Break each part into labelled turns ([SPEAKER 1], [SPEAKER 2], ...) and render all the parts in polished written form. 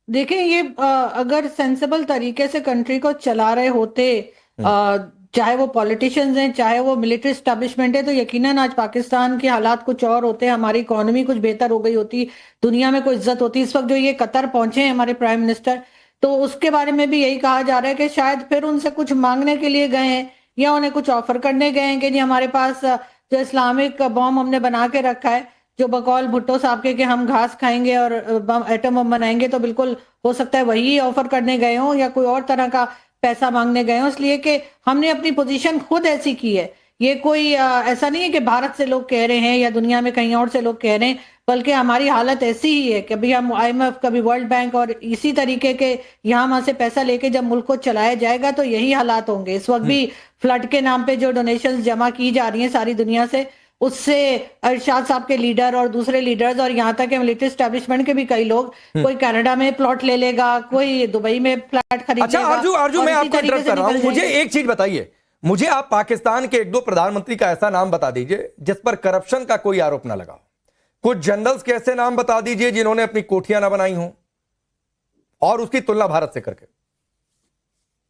[SPEAKER 1] देखिए ये अगर सेंसिबल तरीके से कंट्री को चला रहे होते, चाहे वो पॉलिटिशियंस हैं चाहे वो मिलिट्री स्टैब्लिशमेंट है, तो यकीनन आज पाकिस्तान के हालात कुछ और होते हैं, हमारी इकोनॉमी कुछ बेहतर हो गई होती, दुनिया में कोई इज्जत होती। इस वक्त जो ये कतर पहुंचे हैं हमारे प्राइम मिनिस्टर, तो उसके बारे में भी यही कहा जा रहा है कि शायद फिर उनसे कुछ मांगने के लिए गए हैं या उन्हें कुछ ऑफर करने गए हैं कि जी हमारे पास जो इस्लामिक बॉम्ब हमने बना के रखा है, जो बकौल भुट्टो साहब के कि हम घास खाएंगे और बम एटम बम बनाएंगे, तो बिल्कुल हो सकता है वही ऑफर करने गए हों या कोई और तरह का पैसा मांगने गए हों, इसलिए कि हमने अपनी पोजीशन खुद ऐसी की है। ये कोई ऐसा नहीं है कि भारत से लोग कह रहे हैं या दुनिया में कहीं और से लोग कह रहे हैं, बल्कि हमारी हालत ऐसी ही है कि अभी हम आईएमएफ, कभी वर्ल्ड बैंक और इसी तरीके के यहाँ वहां से पैसा लेके जब मुल्क को चलाया जाएगा तो यही हालात होंगे। इस वक्त भी फ्लड के नाम पे जो डोनेशंस जमा की जा रही हैं सारी दुनिया से, उससे अरशाद साहब के लीडर और दूसरे लीडर्स और यहाँ तक के मिलिट्री स्टैब्लिशमेंट के भी कई लोग, कोई कनाडा में प्लॉट ले लेगा, कोई दुबई में फ्लैट खरीद
[SPEAKER 2] अच्छा
[SPEAKER 1] लेगा।
[SPEAKER 2] आरजू, आरजू मैं आपको इंटरप्ट कर रहा हूं, मुझे एक चीज बताइए, मुझे आप पाकिस्तान के एक दो प्रधानमंत्री का ऐसा नाम बता दीजिए जिस पर करप्शन का कोई आरोप ना लगा हो। कुछ जनरल्स के ऐसे नाम बता दीजिए जिन्होंने अपनी कोठियां ना बनाई हो, और उसकी तुलना भारत से करके।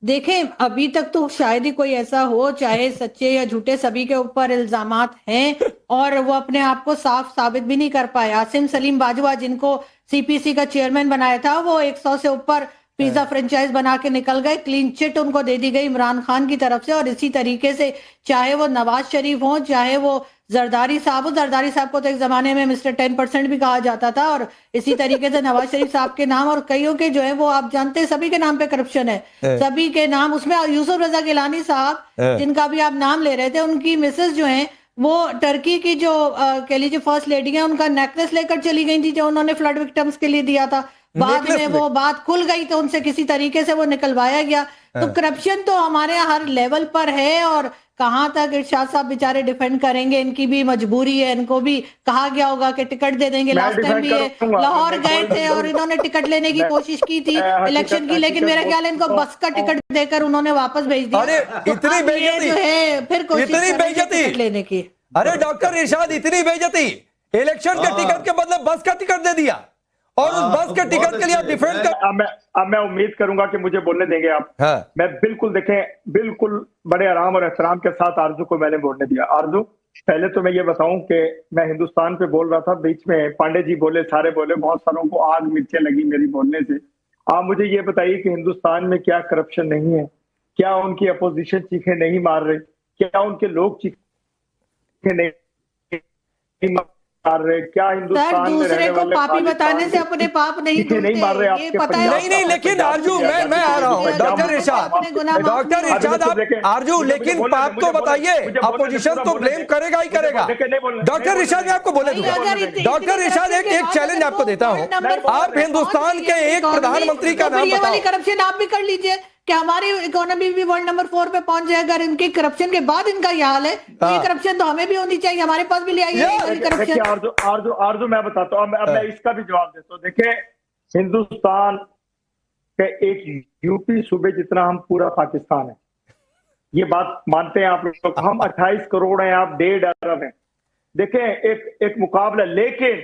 [SPEAKER 1] देखें, अभी तक तो शायद ही कोई ऐसा हो, चाहे सच्चे या झूठे सभी के ऊपर इल्जामात हैं और वो अपने आप को साफ साबित भी नहीं कर पाए। आसिम सलीम बाजवा जिनको सीपीसी का चेयरमैन बनाया था, वो 100 से ऊपर पिज्जा फ्रेंचाइज बना के निकल गए, क्लीन चिट उनको दे दी गई इमरान खान की तरफ से। और इसी तरीके से चाहे वो नवाज शरीफ हो, चाहे वो जरदारी साहब हो, जरदारी साहब को तो एक जमाने में मिस्टर 10% भी कहा जाता था, और इसी तरीके से नवाज शरीफ साहब के नाम और कईयों के जो है वो आप जानते हैं सभी के नाम पे करप्शन है, सभी के नाम। उसमें यूसुफ रजा गिलानी साहब जिनका भी आप नाम ले रहे थे, उनकी मिसेस जो है वो टर्की की जो कह लीजिए फर्स्ट लेडी है, उनका नेकलेस लेकर चली गई थी जो उन्होंने फ्लड विक्टिम्स के लिए दिया था। बाद में वो बात खुल गई तो उनसे किसी तरीके से वो निकलवाया गया। तो करप्शन तो हमारे यहाँ हर लेवल पर है, और कहाँ तक इरशाद साहब बेचारे डिफेंड करेंगे, इनकी भी मजबूरी है। इनको भी कहा गया होगा कि टिकट दे देंगे, लास्ट टाइम भी ये लाहौर गए थे और इन्होंने टिकट लेने की कोशिश की थी इलेक्शन की, लेकिन मेरा ख्याल है इनको बस का टिकट देकर उन्होंने वापस भेज दिया।
[SPEAKER 2] अरे इतनी बेइज्जती,
[SPEAKER 1] जो है फिर कोशिश
[SPEAKER 2] इतनी बेइज्जती
[SPEAKER 1] टिकट लेने की।
[SPEAKER 2] अरे डॉक्टर इरशाद, इतनी बेइज्जती, इलेक्शन के टिकट के बदले बस का टिकट दे दिया, और उस बस के टिकट के लिए आप डिफेंड कर।
[SPEAKER 3] अब मैं उम्मीद करूंगा कि मुझे बोलने देंगे आप।
[SPEAKER 2] हाँ।
[SPEAKER 3] मैं बिल्कुल देखें, बिल्कुल बड़े आराम और एहतराम के साथ आरजू को मैंने बोलने दिया। आरजू, पहले तो मैं ये बताऊं कि मैं हिंदुस्तान पे बोल रहा था, बीच में पांडे जी बोले, सारे बोले, बहुत सारों को आग मिर्चें लगी मेरी बोलने से। आप मुझे ये बताइए कि हिंदुस्तान में क्या करप्शन नहीं है? क्या उनकी अपोजिशन चीखें नहीं मार रहे? क्या उनके लोग चीखें नहीं मार रहे? क्या हिंदुस्तान में
[SPEAKER 1] दूसरे को पापी बताने से अपने पाप नहीं
[SPEAKER 3] नहीं मार रहे?
[SPEAKER 1] ये पता है?
[SPEAKER 2] नहीं, लेकिन आरजू मैं आ रहा हूँ, डॉक्टर इरशाद, डॉक्टर इरशाद आप आरजू, लेकिन पाप तो बताइए, अपोजिशन तो ब्लेम करेगा ही करेगा। डॉक्टर इरशाद मैं आपको बोले दूंगा, डॉक्टर इरशाद एक चैलेंज आपको देता हूँ, आप हिंदुस्तान के एक प्रधानमंत्री का नाम बताओ।
[SPEAKER 1] करप्शन आप भी कर लीजिए कि हमारी इकोनॉमी भी वर्ल्ड नंबर 4 पे पहुंच जाए। अगर इनके करप्शन के बाद इनका ये हाल है तो ये करप्शन तो हमें भी होनी चाहिए, हमारे पास भी ले आइए करप्शन।
[SPEAKER 3] आरजू मैं बताता हूँ, अब मैं इसका भी जवाब देता हूँ। देखिए, हिंदुस्तान के एक यूपी सूबे जितना हम पूरा पाकिस्तान है, ये बात मानते हैं आप लोग? हम 28 करोड़ हैं, आप 1.5 अरब हैं। देखें, एक मुकाबला, लेकिन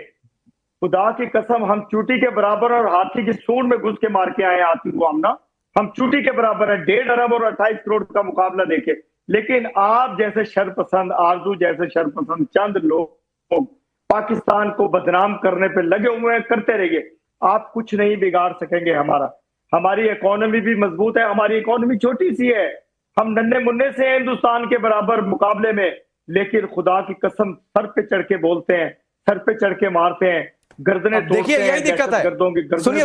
[SPEAKER 3] खुदा की कसम हम चूटी के बराबर और हाथी की सूंड में घुस के मार के आए हाथी को। हम चूटी के बराबर है। 1.5 अरब और 28 करोड़ का मुकाबला देखे, लेकिन आप जैसे शरपसंद, आरजू जैसे शरपसंद चंद लोग पाकिस्तान को बदनाम करने पे लगे हुए हैं। करते रहिए, आप कुछ नहीं बिगाड़ सकेंगे हमारी इकोनॉमी भी मजबूत है। हमारी इकोनॉमी छोटी सी है, हम नन्हे मुन्ने से हैं हिंदुस्तान के बराबर मुकाबले में, लेकिन खुदा की कसम सर पे चढ़ के बोलते हैं, सर पे चढ़ के मारते हैं, गर्दने
[SPEAKER 2] देखिए यही दिक्कत है। सुनिए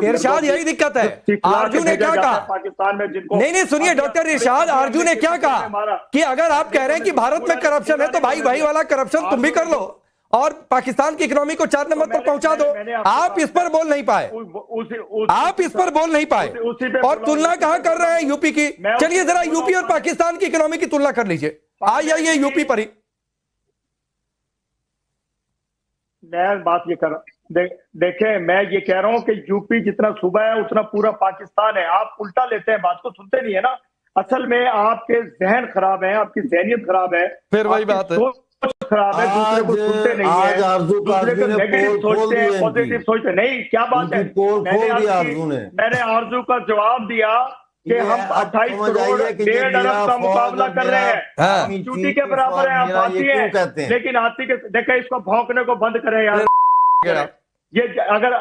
[SPEAKER 2] इरशाद, यही दिक्कत है। आरजू ने क्या कहा
[SPEAKER 3] पाकिस्तान में जिनको,
[SPEAKER 2] नहीं सुनिए डॉक्टर इरशाद, आरजू ने क्या कहा कि अगर आप कह रहे हैं कि भारत में करप्शन है तो भाई वाला करप्शन तुम भी कर लो और पाकिस्तान की इकोनॉमी को 4 नंबर पर पहुंचा दो। आप इस पर बोल नहीं पाए, आप इस पर बोल नहीं पाए, और तुलना कहां कर रहे हैं यूपी की। चलिए जरा यूपी और पाकिस्तान की इकोनॉमी की तुलना कर लीजिए, आइए यूपी पर ही।
[SPEAKER 3] मैं बात ये कर देखें, मैं ये कह रहा हूं कि यूपी जितना सूबा है उतना पूरा पाकिस्तान है। आप उल्टा लेते हैं, बात को सुनते नहीं है ना। असल में आपके जहन खराब है, आपकी जहनियत खराब है,
[SPEAKER 2] फिर वही बात है।
[SPEAKER 3] खराब है, दूसरे को सुनते नहीं है,
[SPEAKER 4] आज आरजू
[SPEAKER 3] दूसरे को
[SPEAKER 4] काजमी ने
[SPEAKER 3] नेगेटिव
[SPEAKER 4] पोल खोल
[SPEAKER 3] सोचते
[SPEAKER 4] दिए
[SPEAKER 3] हैं,
[SPEAKER 4] इनकी।
[SPEAKER 3] पॉजिटिव सोचते नहीं। क्या बात है,
[SPEAKER 4] इनकी पोल खोल दिया आरजू ने।
[SPEAKER 3] मैंने आरजू का जवाब दिया कि
[SPEAKER 4] ये
[SPEAKER 3] हम
[SPEAKER 4] अब
[SPEAKER 3] 28
[SPEAKER 4] समझ
[SPEAKER 3] करोड़
[SPEAKER 4] आइए कि ये
[SPEAKER 3] 1.5
[SPEAKER 4] मेरा
[SPEAKER 3] अरब का
[SPEAKER 4] फौज
[SPEAKER 3] मुकाबला
[SPEAKER 4] और
[SPEAKER 3] कर रहे हैं,
[SPEAKER 2] हाँ।
[SPEAKER 4] आर्मी
[SPEAKER 3] चूटी
[SPEAKER 4] चीफ
[SPEAKER 3] के बराबर है, आप
[SPEAKER 4] मेरा ये
[SPEAKER 3] आती
[SPEAKER 4] क्यों
[SPEAKER 3] है,
[SPEAKER 4] कहते हैं?
[SPEAKER 3] लेकिन आती के देखे इसको भौंकने को बंद करें यार। ये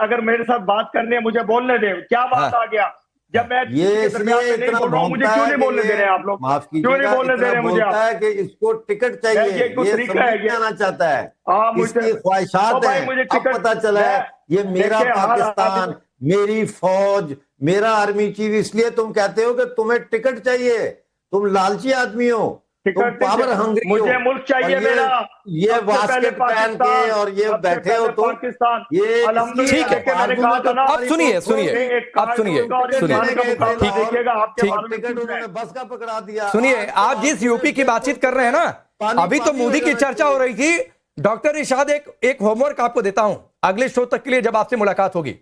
[SPEAKER 3] अगर मेरे साथ बात करनी है मुझे बोलने दे, क्या बात
[SPEAKER 2] हाँ।
[SPEAKER 3] आ गया जब मैं
[SPEAKER 4] ये
[SPEAKER 3] के दरमियान
[SPEAKER 4] इसलिए
[SPEAKER 3] में नहीं
[SPEAKER 4] इतना
[SPEAKER 3] बोल रहा हूँ, मुझे
[SPEAKER 4] भौंकता
[SPEAKER 3] क्यों
[SPEAKER 4] है
[SPEAKER 3] नहीं
[SPEAKER 4] कि
[SPEAKER 3] बोलने दे रहे हैं आप लोग?
[SPEAKER 4] माफ
[SPEAKER 3] क्यों नहीं
[SPEAKER 4] कीजिएगा,
[SPEAKER 3] बोलने दे
[SPEAKER 4] इतना
[SPEAKER 3] रहे हैं मुझे
[SPEAKER 4] बोलता
[SPEAKER 3] आप?
[SPEAKER 4] है कि इसको टिकट चाहिए,
[SPEAKER 3] ये कोई
[SPEAKER 4] ये
[SPEAKER 3] तरीका है
[SPEAKER 4] समझ
[SPEAKER 3] ये?
[SPEAKER 4] आना चाहता है,
[SPEAKER 3] हाँ, मुझे-
[SPEAKER 4] इसकी ख्वाहिशात
[SPEAKER 3] ओ भाई,
[SPEAKER 4] हैं।
[SPEAKER 3] मुझे
[SPEAKER 4] अब
[SPEAKER 3] टिकट-
[SPEAKER 4] पता चला है ये मेरा
[SPEAKER 3] देखिए, हर
[SPEAKER 4] पाकिस्तान,
[SPEAKER 3] आदमी-
[SPEAKER 4] मेरी फौज, मेरा आर्मी चीफ, इसलिए तुम कहते हो कि तुम्हें टिकट चाहिए, तुम लालची आदमी हो, तुम
[SPEAKER 3] टिकट
[SPEAKER 4] पावर हंग्री हो।
[SPEAKER 3] मुझे मुल्क चाहिए
[SPEAKER 4] और
[SPEAKER 3] मेरा।
[SPEAKER 4] ये
[SPEAKER 3] सबसे पहले
[SPEAKER 4] बास्केट पहन के
[SPEAKER 3] पाकिस्तान,
[SPEAKER 4] और ये
[SPEAKER 3] सबसे
[SPEAKER 4] बैठे हो
[SPEAKER 3] पहले
[SPEAKER 4] तुम,
[SPEAKER 3] पाकिस्तान।
[SPEAKER 4] ये
[SPEAKER 3] अल्हम्दुलिल्लाह,
[SPEAKER 2] ठीक है।
[SPEAKER 3] देखिए, मैंने कहा था ना,
[SPEAKER 2] अब सुनिए, सुनिए, अब सुनिए, सुनिए।
[SPEAKER 3] देखिएगा आपके
[SPEAKER 2] ठीक।
[SPEAKER 3] बारे में
[SPEAKER 4] टिकट
[SPEAKER 3] कुछ
[SPEAKER 4] उन्होंने
[SPEAKER 3] नहीं।
[SPEAKER 4] बस का पकड़ा दिया।
[SPEAKER 2] सुनिए, आप जिस यूपी की बातचीत कर रहे हैं ना, अभी तो मोदी की चर्चा हो रही थी। डॉक्टर इरशाद, एक होमवर्क आपको देता हूं अगले शो तक के लिए, जब आपसे मुलाकात होगी।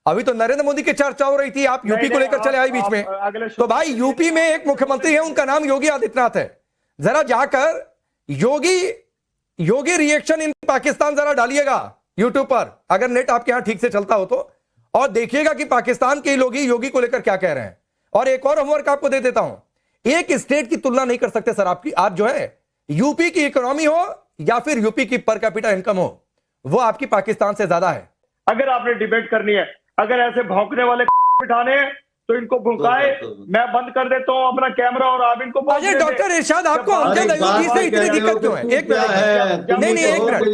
[SPEAKER 2] अभी तो नरेंद्र मोदी की चर्चा हो रही थी, आप यूपी को लेकर चले आए बीच में। तो भाई, यूपी में एक मुख्यमंत्री है, उनका नाम योगी आदित्यनाथ है। जरा जाकर योगी रिएक्शन इन पाकिस्तान जरा डालिएगा यूट्यूब पर, अगर नेट आपके यहां ठीक से चलता हो तो, और देखिएगा कि पाकिस्तान के लोग योगी को लेकर क्या कह रहे हैं। और एक और होमवर्क आपको दे देता हूं, एक स्टेट की तुलना नहीं कर सकते सर आप जो है, यूपी की इकोनॉमी हो या फिर यूपी की पर कैपिटा इनकम हो, वो आपकी पाकिस्तान से ज्यादा है।
[SPEAKER 3] अगर आपने डिबेट करनी है, अगर ऐसे भौंकने वाले बिठाने हैं, तो इनको भुकाए, मैं बंद कर देता हूं अपना कैमरा और आप इनको बोल
[SPEAKER 2] अजय,
[SPEAKER 3] दीजिए।
[SPEAKER 2] डॉक्टर इरशाद, आपको अमजद अयूब जी से इतनी दिक्कत क्यों है? एक मिनट, नहीं, एक मिनट,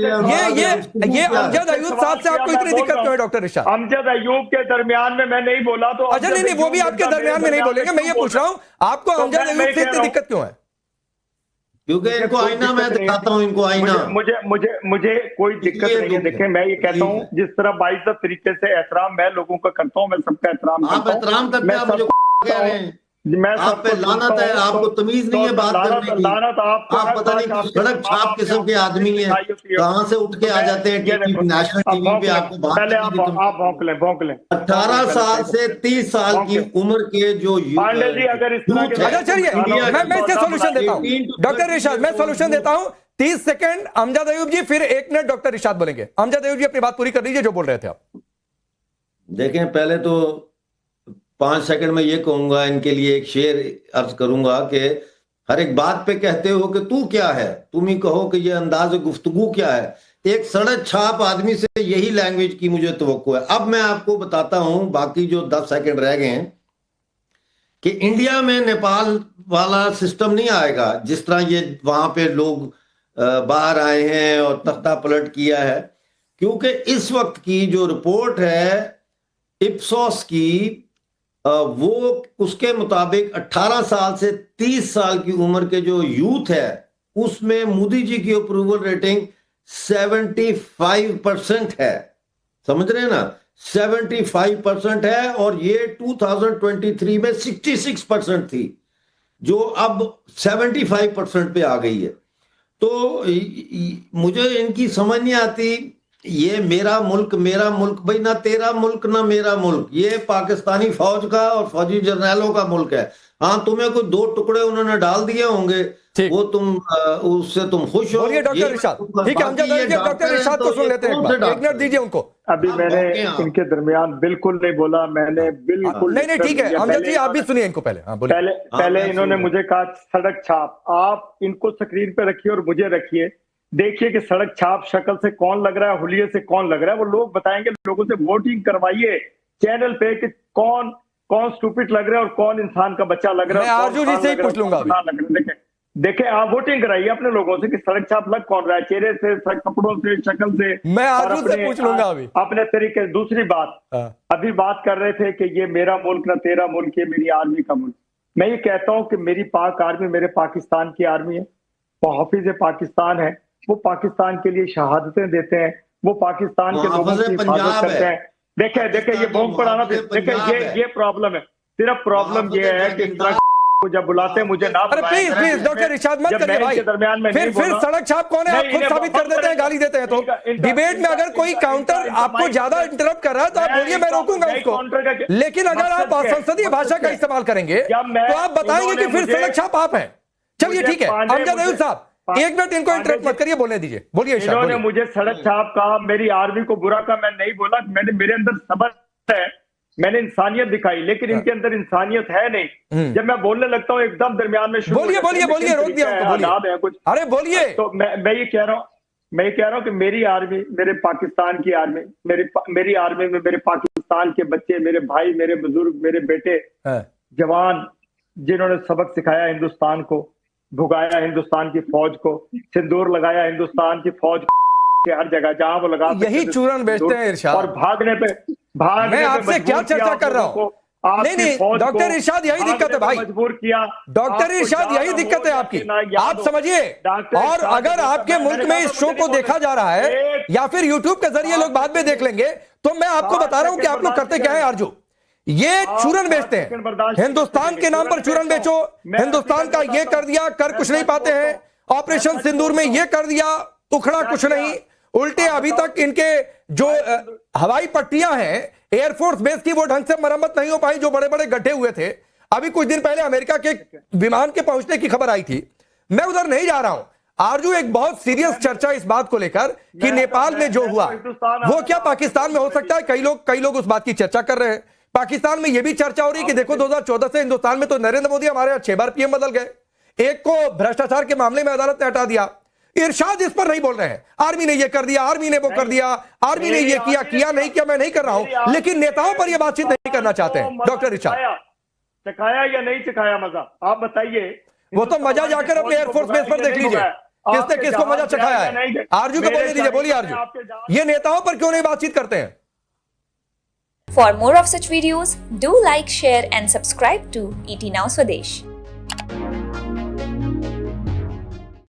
[SPEAKER 2] ये अमजद अयूब साहब से आपको इतनी दिक्कत क्यों है डॉक्टर इरशाद?
[SPEAKER 3] अमजद अयूब के दरमियान में मैं नहीं बोला तो
[SPEAKER 2] अच्छा, नहीं, वो भी आपके दरमियान में नहीं बोलेंगे। मैं ये पूछ रहा हूं, आपको अमजद अयूब से इतनी दिक्कत क्यों है?
[SPEAKER 4] क्योंकि इनको आईना मैं दिखाता हूँ, इनको आईना।
[SPEAKER 3] मुझे कोई दिक्कत नहीं है। देखिए, मैं ये कहता हूँ, जिस तरह बाइज्जत तरीके से एहतराम मैं लोगों का करता हूँ, मैं सबका एहतराम
[SPEAKER 4] आप
[SPEAKER 3] करता हूँ।
[SPEAKER 4] एहतराम करते हैं, आप मुझे कह रहे हैं,
[SPEAKER 3] मैं
[SPEAKER 4] आप पे लानत है, आपको तमीज नहीं है बात करने की।
[SPEAKER 3] लानत
[SPEAKER 4] आप पता नहीं किस सड़क छाप किस्म के आदमी हैं, कहाँ से उठ के आ जाते हैं टीवी, नेशनल टीवी पे आपको बात
[SPEAKER 3] पहले
[SPEAKER 4] करने की
[SPEAKER 3] आप भौंक लें
[SPEAKER 4] 18 साल से 30 साल की उम्र के जो
[SPEAKER 3] पांडे जी, अगर इस तरह के-
[SPEAKER 2] अच्छा, चलिए, मैं इसका सोल्यूशन देता हूं डॉक्टर इरशाद, मैं सोल्यूशन देता हूं। 30 सेकंड अमजद अयूब जी, फिर 1 मिनट डॉक्टर इरशाद बोलेंगे। अमजद अयूब जी, अपनी बात पूरी कर लीजिए जो बोल रहे थे आप।
[SPEAKER 4] देखें, पहले तो 5 सेकंड में ये कहूंगा, इनके लिए एक शेर अर्ज करूंगा कि हर एक बात पे कहते हो कि तू क्या है, तुम ही कहो कि ये अंदाज गुफ्तगू क्या है। एक सड़क छाप आदमी से यही लैंग्वेज की मुझे तवक्को है। अब मैं आपको बताता हूं, बाकी जो 10 सेकंड रह गए हैं, कि इंडिया में नेपाल वाला सिस्टम नहीं आएगा जिस तरह ये वहां पे लोग बाहर आए हैं और तख्ता पलट किया है। क्योंकि इस वक्त की जो रिपोर्ट है इप्सोस की, वो उसके मुताबिक 18 साल से 30 साल की उम्र के जो यूथ है, उसमें मोदी जी की अप्रूवल रेटिंग 75% है। समझ रहे हैं ना, 75% है, और ये 2023 में 66% थी, जो अब 75% पे आ गई है। तो मुझे इनकी समझ नहीं आती, ये मेरा मुल्क भाई, ना तेरा मुल्क ना मेरा मुल्क, ये पाकिस्तानी फौज का और फौजी जर्नैलों का मुल्क है। हाँ, तुम्हें कुछ 2 टुकड़े उन्होंने डाल दिए होंगे, वो उससे तुम खुश हो।
[SPEAKER 2] बोलिए डॉक्टर इरशाद। ठीक है, अमजद अयूब जी, डॉक्टर इरशाद को सुन लेते हैं, एक मिनट दीजिए उनको।
[SPEAKER 3] अभी मैंने इनके दरमियान बिल्कुल नहीं बोला, मैंने बिल्कुल
[SPEAKER 2] नहीं, ठीक है अमजद जी, आप भी सुनिए इनको पहले। हाँ, बोलिए।
[SPEAKER 3] पहले इन्होंने मुझे कहा सड़क छाप, आप इनको स्क्रीन पे रखिए और मुझे रखिए, देखिए कि सड़क छाप शक्ल से कौन लग रहा है, हुलिये से कौन लग रहा है, वो लोग बताएंगे। लोगों से वोटिंग करवाइए चैनल पे कि कौन स्टूपिड लग रहा है और कौन इंसान का बच्चा लग रहा है।
[SPEAKER 2] मैं आरजू जी से ही पूछ लूंगा।
[SPEAKER 3] देखें, आप वोटिंग कराइए अपने लोगों से कि सड़क छाप लग कौन रहा है, चेहरे से, कपड़ों से, शक्ल से।
[SPEAKER 2] मैं आरजू से पूछ लूंगा अभी
[SPEAKER 3] अपने तरीके। दूसरी बात, अभी बात कर रहे थे कि ये मेरा मुल्क ना तेरा मुल्क, ये मेरी आर्मी का मुल्क। मैं ये कहता हूं कि मेरी पाक आर्मी मेरे पाकिस्तान की आर्मी है, वो हाफिज पाकिस्तान है, वो पाकिस्तान के लिए शहादतें देते हैं, वो पाकिस्तान के लोगों की हिफाजत करते हैं। देखे ये बॉम्ब पड़ाना, देखे ये प्रॉब्लम है। सिर्फ प्रॉब्लम ये है कि जब बुलाते हैं मुझे ना,
[SPEAKER 2] अरे प्लीज डॉक्टर इरशाद मत करिए भाई।
[SPEAKER 3] दरमियान में
[SPEAKER 2] फिर सड़क छाप कौन है, आप खुद साबित कर देते हैं, गाली देते हैं। तो डिबेट में अगर कोई काउंटर आपको ज्यादा इंटरप्ट कर रहा है तो आप बोलिए, मैं रोकूंगा उसको। लेकिन अगर आप संसदीय भाषा का इस्तेमाल करेंगे तो आप बताएंगे कि फिर सड़क छाप आप हैं। चलिए ठीक है, अमजद अयूब साहब, एक मिनट इनको इंटरप्ट मत करिए, बोलने दीजिए, बोलिए इरशाद,
[SPEAKER 3] इन्होंने
[SPEAKER 2] बोलिए।
[SPEAKER 3] मुझे सड़क छाप कहा, मेरी आर्मी को बुरा कहा, मैं नहीं बोला। मेरे अंदर सब्र है, मैंने इंसानियत दिखाई, लेकिन इनके अंदर इंसानियत है नहीं। जब मैं बोलने लगता हूँ एकदम दरमियान में शुरू
[SPEAKER 2] बोलिए बोलिए बोलिए, रोक दिया उनको, बोलिए,
[SPEAKER 3] कुछ।
[SPEAKER 2] अरे बोलिए।
[SPEAKER 3] तो मैं ये कह रहा हूँ कि मेरी आर्मी, मेरे पाकिस्तान की आर्मी, मेरी आर्मी में मेरे पाकिस्तान के बच्चे, मेरे भाई, मेरे बुजुर्ग, मेरे बेटे जवान, जिन्होंने सबक सिखाया हिंदुस्तान को, भुगाया हिंदुस्तान की फौज को, सिंदूर लगाया हिंदुस्तान की फौज के हर जगह जहां वो लगा,
[SPEAKER 2] यही चूरन बेचते हैं इरशाद।
[SPEAKER 3] और भागने पे
[SPEAKER 2] मैं आपसे क्या चर्चा कर रहा हूं? नहीं, डॉक्टर इरशाद, यही दिक्कत है भाई,
[SPEAKER 3] मजबूर किया
[SPEAKER 2] डॉक्टर इरशाद, यही दिक्कत है आपकी, आप समझिए। और अगर आपके मुल्क में इस शो को देखा जा रहा है या फिर यूट्यूब के जरिए लोग बाद में देख लेंगे, तो मैं आपको बता रहा हूं कि आप लोग करते क्या है आरजू, ये चूरन बेचते हैं। हिंदुस्तान के नाम पर चूरन बेचो, हिंदुस्तान का ये कर दिया, कर कुछ नहीं पाते हैं, ऑपरेशन सिंदूर में ये कर दिया, उखड़ा कुछ नहीं, उल्टे अभी तक इनके जो हवाई पट्टियां हैं एयरफोर्स बेस की, वो ढंग से मरम्मत नहीं हो पाई, जो बड़े बड़े गड्ढे हुए थे। अभी कुछ दिन पहले अमेरिका के विमान के पहुंचने की खबर आई थी, मैं उधर नहीं जा रहा हूं। आरजू, एक बहुत सीरियस चर्चा इस बात को लेकर कि नेपाल में जो हुआ वो क्या पाकिस्तान में हो सकता है। कई लोग उस बात की चर्चा कर रहे हैं। पाकिस्तान में यह भी चर्चा हो रही है कि देखो 2014 से हिंदुस्तान में तो नरेंद्र मोदी हमारे यहां 6 बार पीएम बदल गए, एक को भ्रष्टाचार के मामले में अदालत ने हटा दिया। इरशाद इस पर नहीं बोल रहे हैं, आर्मी ने ये कर दिया, आर्मी ने वो कर दिया, आर्मी ने ये किया नहीं किया, मैं नहीं कर रहा हूं, लेकिन नेताओं पर यह बातचीत नहीं करना चाहते हैं। डॉक्टर इरशाद,
[SPEAKER 3] चखाया या नहीं चखाया मजा, आप बताइए।
[SPEAKER 2] वो तो मजा जाकर अपने एयरफोर्स बेस पर देख लीजिए, किसने किसको मजा चखाया है। आरजू को बोलने दीजिए, बोलिए आरजू, ये नेताओं पर क्यों नहीं बातचीत करते हैं?
[SPEAKER 5] For more of such videos, do like, share and subscribe to ET Now Swadesh.